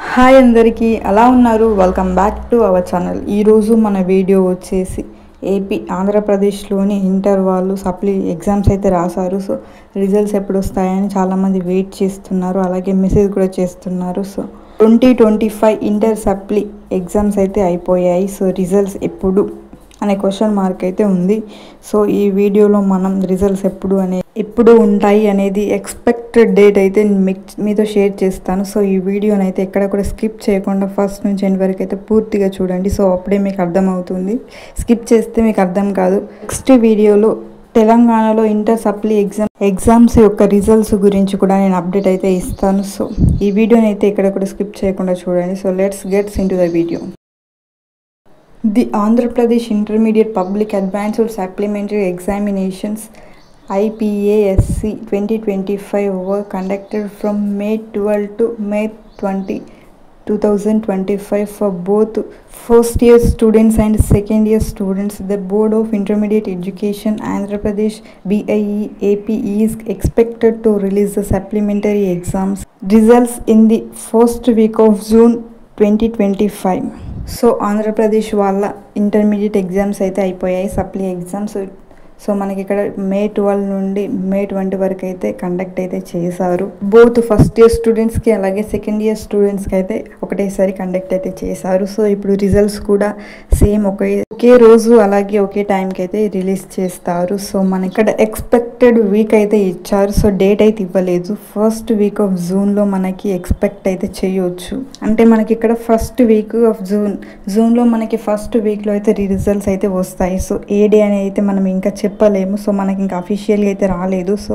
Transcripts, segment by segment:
Hi అందరికీ ఎలా ఉన్నారు? Welcome back to our channel. ఈరోజు మన వీడియో వచ్చేసి ఆంధ్రప్రదేశ్లోని ఇంటర్ వాళ్ళు సప్లీ ఎగ్జామ్స్ అయితే రాశారు. సో రిజల్ట్స్ ఎప్పుడు వస్తాయని చాలామంది వెయిట్ చేస్తున్నారు, అలాగే మెసేజ్ కూడా చేస్తున్నారు. సో 2025 ఇంటర్ సప్లీ ఎగ్జామ్స్ అయితే అయిపోయాయి. సో రిజల్ట్స్ ఎప్పుడు అనే క్వశ్చన్ మార్క్ అయితే ఉంది. సో ఈ వీడియోలో మనం రిజల్ట్స్ ఎప్పుడు ఉంటాయి అనేది ఎక్స్పెక్టెడ్ డేట్ అయితే మీతో షేర్ చేస్తాను. సో ఈ వీడియోని అయితే ఎక్కడ కూడా స్కిప్ చేయకుండా ఫస్ట్ నుంచి ఎండ్ వరకు అయితే పూర్తిగా చూడండి. సో అప్పుడే మీకు అర్థమవుతుంది, స్కిప్ చేస్తే మీకు అర్థం కాదు. నెక్స్ట్ వీడియోలో తెలంగాణలో ఇంటర్ సప్లీ ఎగ్జామ్స్ యొక్క రిజల్ట్స్ గురించి కూడా నేను అప్డేట్ అయితే ఇస్తాను. సో ఈ వీడియోని అయితే ఎక్కడ కూడా స్కిప్ చేయకుండా చూడండి. So let's gets in to the video. The Andhra Pradesh Intermediate Public Advanced Supplementary Examinations IPASC 2025 were conducted from May 12 to May 20, 2025 for both first year students and second year students. The Board of Intermediate Education Andhra Pradesh BIE AP is expected to release the supplementary exams results in the first week of June 2025. So Andhra Pradesh వాళ్ళ intermediate exams అయితే అయిపోయాయి, supply exams. So మనకి ఇక్కడ May 12 నుండి May 20 వరకు అయితే conduct అయితే చేశారు. బోత్ ఫస్ట్ ఇయర్ స్టూడెంట్స్కి అలాగే సెకండ్ ఇయర్ స్టూడెంట్స్కి అయితే ఒకటేసారి కండక్ట్ అయితే చేశారు. సో ఇప్పుడు రిజల్ట్స్ కూడా సేమ్ ఒకే రోజు అలాగే ఒకే టైంకి అయితే రిలీజ్ చేస్తారు. సో మనకి ఇక్కడ ఎక్స్పెక్టెడ్ వీక్ అయితే ఇచ్చారు. సో డేట్ అయితే ఇవ్వలేదు. ఫస్ట్ వీక్ ఆఫ్ జూన్లో మనకి ఎక్స్పెక్ట్ అయితే చేయొచ్చు. అంటే మనకి ఇక్కడ ఫస్ట్ వీక్ ఆఫ్ జూన్లో మనకి ఫస్ట్ వీక్లో అయితే రిజల్ట్స్ అయితే వస్తాయి. సో ఏ డే అని అయితే మనం ఇంకా చెప్పలేము. సో మనకి ఇంకా అఫీషియల్గా అయితే రాలేదు. So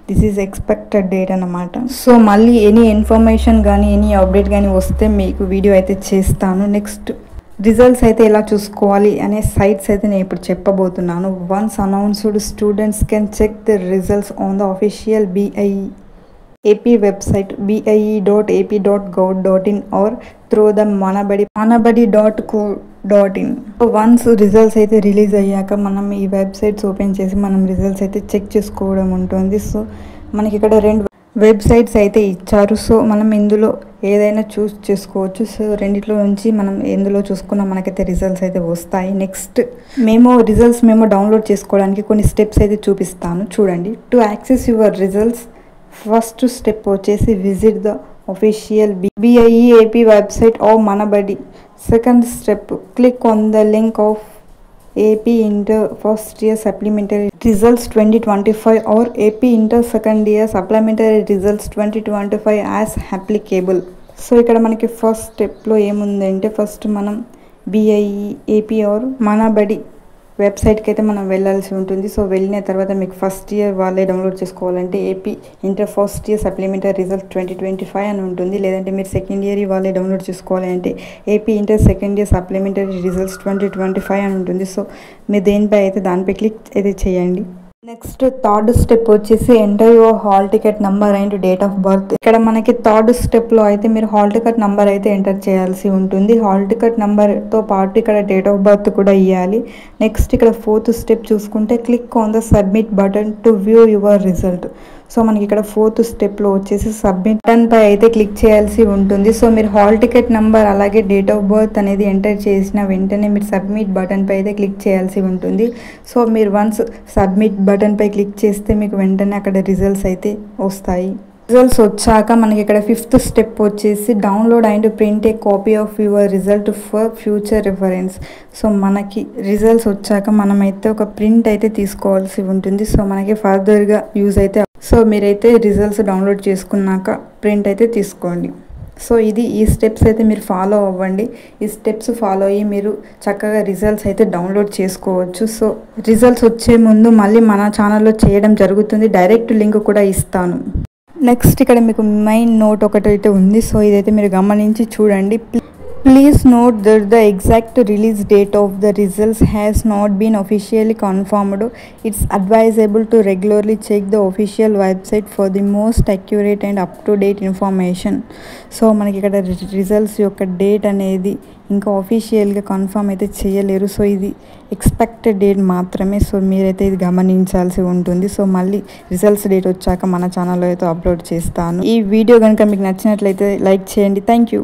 this is expected date అన్నమాట. సో మళ్ళీ ఎనీ ఇన్ఫర్మేషన్ కానీ ఎనీ అప్డేట్ కానీ వస్తే మీకు వీడియో అయితే చేస్తాను. నెక్స్ట్ రిజల్ట్స్ అయితే ఎలా చూసుకోవాలి అనే సైట్స్ అయితే నేను ఇప్పుడు చెప్పబోతున్నాను. Once announced students can check the results on the official BIE AP website bie.ap.gov.in or through the manabadi.co.in. Once results అయితే రిలీజ్ అయ్యాక మనం ఈ వెబ్సైట్స్ ఓపెన్ చేసి మనం రిజల్ట్స్ అయితే చెక్ చేసుకోవడం ఉంటుంది. సో మనకి ఇక్కడ 2 వెబ్సైట్స్ అయితే ఇచ్చారు. సో మనం ఇందులో ఏదైనా చూస్ చేసుకోవచ్చు. సో రెండిట్లో నుంచి మనం ఎందులో చూసుకున్నా మనకైతే రిజల్ట్స్ అయితే వస్తాయి. నెక్స్ట్ రిజల్ట్స్ డౌన్లోడ్ చేసుకోవడానికి కొన్ని స్టెప్స్ అయితే చూపిస్తాను, చూడండి. To access your results first step వచ్చేసి visit the official BIE AP website or Manabadi. Second step, click on the link of AP Inter First Year Supplementary Results 2025 or AP Inter Second Year Supplementary Results 2025 as applicable. So ఇక్కడ మనకి first స్టెప్లో ఏముందంటే first మనం BIE AP are మనబడి వెబ్సైట్కి అయితే మనం వెళ్ళాల్సి ఉంటుంది. సో వెళ్ళిన తర్వాత మీకు ఫస్ట్ ఇయర్ వాళ్ళే డౌన్లోడ్ చేసుకోవాలంటే AP inter first year supplementary result 2025 అని ఉంటుంది. లేదంటే మీరు సెకండ్ ఇయర్ వాళ్ళే డౌన్లోడ్ చేసుకోవాలంటే AP inter second year supplementary results 2025 అని ఉంటుంది. సో మీరు దేనిపై అయితే దానిపై క్లిక్ అయితే చేయండి. నెక్స్ట్ థర్డ్ స్టెప్ వచ్చేసి enter your hall ticket number and date of birth. ఇక్కడ మనకి థర్డ్ స్టెప్లో అయితే మీరు హాల్ టికెట్ నెంబర్ అయితే ఎంటర్ చేయాల్సి ఉంటుంది. హాల్ టికెట్ నెంబర్తో పాటు ఇక్కడ డేట్ ఆఫ్ బర్త్ కూడా ఇవ్వాలి. నెక్స్ట్ ఇక్కడ ఫోర్త్ స్టెప్ చూసుకుంటే click on the submit button to view your result. So మనకి ఇక్కడ ఫోర్త్ స్టెప్లో వచ్చేసి సబ్మిట్ బటన్ పై అయితే క్లిక్ చేయాల్సి ఉంటుంది. సో మీరు హాల్ టికెట్ నెంబర్ అలాగే డేట్ ఆఫ్ బర్త్ అనేది ఎంటర్ చేసిన వెంటనే మీరు సబ్మిట్ బటన్ పై అయితే క్లిక్ చేయాల్సి ఉంటుంది. సో మీరు వన్స్ సబ్మిట్ బటన్ పై క్లిక్ చేస్తే మీకు వెంటనే అక్కడ రిజల్ట్స్ అయితే వస్తాయి. రిజల్ట్స్ వచ్చాక మనకి ఇక్కడ ఫిఫ్త్ స్టెప్ వచ్చేసి download and print a copy of your result for future reference. So మనకి రిజల్ట్స్ వచ్చాక మనమైతే ఒక ప్రింట్ అయితే తీసుకోవాల్సి ఉంటుంది. సో మనకి ఫర్దర్గా యూజ్ అయితే సో మీరైతే రిజల్ట్స్ డౌన్లోడ్ చేసుకున్నాక ప్రింట్ అయితే తీసుకోండి. సో ఈ స్టెప్స్ అయితే మీరు ఫాలో అవ్వండి. ఈ స్టెప్స్ ఫాలో అయ్యి మీరు చక్కగా రిజల్ట్స్ అయితే డౌన్లోడ్ చేసుకోవచ్చు. సో రిజల్ట్స్ వచ్చే ముందు మళ్ళీ మన ఛానల్లో చేయడం జరుగుతుంది, డైరెక్ట్ లింక్ కూడా ఇస్తాను. నెక్స్ట్ ఇక్కడ మీకు మెయిన్ నోట్ ఒకటి అయితే ఉంది. సో ఇదైతే మీరు గమనించి చూడండి. Please note that the exact release date of the results has not been officially confirmed. It's advisable to regularly check the official website for the most accurate and up-to-date information. So మనకి ఇక్కడ results యొక్క date అనేది ఇంకా ఆఫీషియల్గా confirm అయితే చేయలేరు. So ఇది expected date మాత్రమే. So మీరైతే ఇది గమనించాల్సి ఉంటుంది. సో మళ్ళీ రిజల్ట్స్ డేట్ వచ్చాక మన ఛానల్లో అయితే అప్లోడ్ చేస్తాను. ఈ వీడియో కనుక మీకు నచ్చినట్లయితే లైక్ చేయండి. Thank you.